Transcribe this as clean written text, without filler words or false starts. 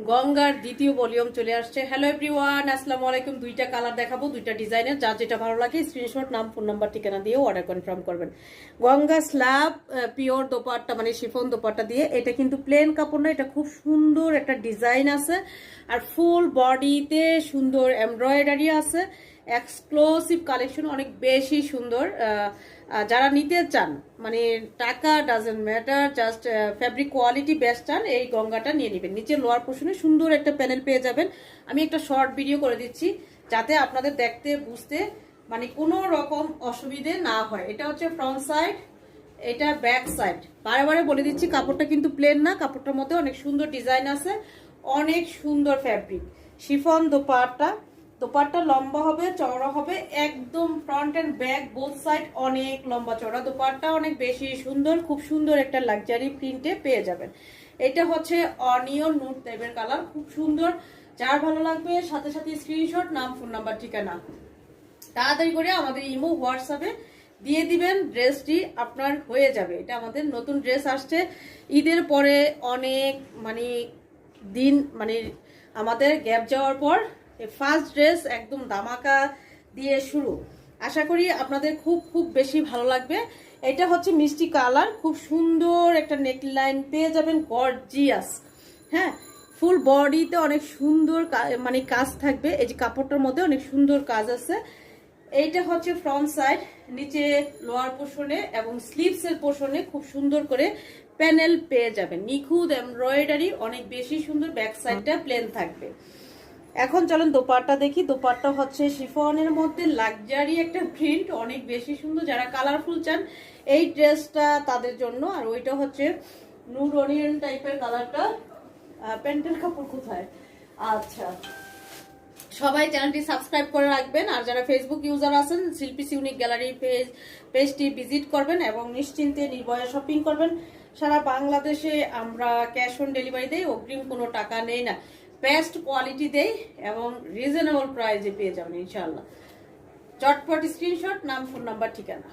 গঙ্গার দ্বিতীয় ভলিউম চলে আসছে। হ্যালো এভরিওয়ান, আসসালামু আলাইকুম। দুইটা কালার দেখাবো, দুইটা ডিজাইনের। যার যেটা ভালো লাগে স্ক্রিনশট, নাম, ফোন নাম্বার, ঠিকানা দিয়ে অর্ডার কনফার্ম করবেন। গঙ্গা স্ল্যাব পিওর দোপাট্টা, মানে শিফন দোপাট্টা দিয়ে। এটা কিন্তু প্লেন কাপড় না, এটা খুব সুন্দর একটা ডিজাইন আছে আর ফুল বডিতে সুন্দর এমব্রয়ডারি আছে। এক্সক্লুসিভ কালেকশন, অনেক বেশি সুন্দর। যারা নিতে চান, মানে টাকা doesn't matter, just fabric quality best চান, এই গঙ্গাটা নিয়ে নেবেন। নিচে লোয়ার পোর্শনে সুন্দর একটা প্যানেল পেয়ে যাবেন। আমি একটা শর্ট ভিডিও করে দিচ্ছি যাতে আপনাদের দেখতে বুঝতে মানে কোনো রকম অসুবিধে না হয়। এটা হচ্ছে ফ্রন্ট সাইড, এটা ব্যাক সাইড। বারে বারে বলে দিচ্ছি, কাপড়টা কিন্তু প্লেন না, কাপড়টার মধ্যে অনেক সুন্দর ডিজাইন আছে, অনেক সুন্দর ফ্যাব্রিক। শিফন দোপাট্টা, দোপাট্টা লম্বা হবে, চওড়া হবে, একদম front end back both side অনেক লম্বা চওড়া। দোপাট্টা অনেক বেশি সুন্দর, খুব সুন্দর একটা লাক্সারি প্রিন্টে পেয়ে যাবেন। এটা হচ্ছে অনিয়ন নুট টাইপের কালার, খুব সুন্দর। যার ভালো লাগবে সাথে সাথে স্ক্রিনশট, নাম, ফোন নাম্বার, ঠিকানা তাড়াতাড়ি করে আমাদের ইমো হোয়াটসঅ্যাপে দিয়ে দিবেন। ড্রেসটি আপনার হয়ে যাবে। এটা আমাদের নতুন ড্রেস আসছে ঈদের পরে, অনেক মানে দিন, মানে আমাদের গ্যাপ যাওয়ার পর ফার্স্ট ড্রেস একদম ধামাকা দিয়ে শুরু। আশা করি আপনাদের খুব খুব বেশি ভালো লাগবে। এটা হচ্ছে মিষ্টি কালার, খুব সুন্দর একটা নেকলাইন পেয়ে যাবেন, গর্জিয়াস। হ্যাঁ, ফুল বডিতে অনেক সুন্দর মানে কাজ থাকবে। এই যে কাপড়টার মধ্যে অনেক সুন্দর কাজ আছে। এইটা হচ্ছে ফ্রন্ট সাইড, নিচে লোয়ার পোর্শনে এবং স্লিভস এর পোর্শনে খুব সুন্দর করে প্যানেল পেয়ে যাবেন, নিখুঁত এমব্রয়ডারি, অনেক বেশি সুন্দর। ব্যাক সাইডটা প্লেন থাকবে। এখন চলেন দোপাট্টা দেখি। দোপাট্টা হচ্ছে শিফনের মধ্যে লাক্সারি একটা প্রিন্ট, অনেক বেশি সুন্দর। যারা কালারফুল চান এই ড্রেসটা তাদের জন্য। আর ওইটা হচ্ছে নুড অনিয়ন টাইপের কালারটা। প্যান্টের কাপড় কোথায়? আচ্ছা, সবাই চ্যানেলটি সাবস্ক্রাইব করে রাখবেন। আর যারা ফেসবুক ইউজার আছেন, শিল্পী ইউনিক গ্যালারি পেজটি ভিজিট করবেন এবং নিশ্চিন্তে নির্ভয়ে শপিং করবেন। সারা বাংলাদেশে আমরা ক্যাশ অন ডেলিভারি দেই, অগ্রিম কোনো টাকা নেই না। বেস্ট কোয়ালিটি দেই এবং রিজনেবল প্রাইসে পেয়ে যাবেন ইনশাআল্লাহ। চটপট স্ক্রিনশট, নাম, ফোন নাম্বার, ঠিকানা।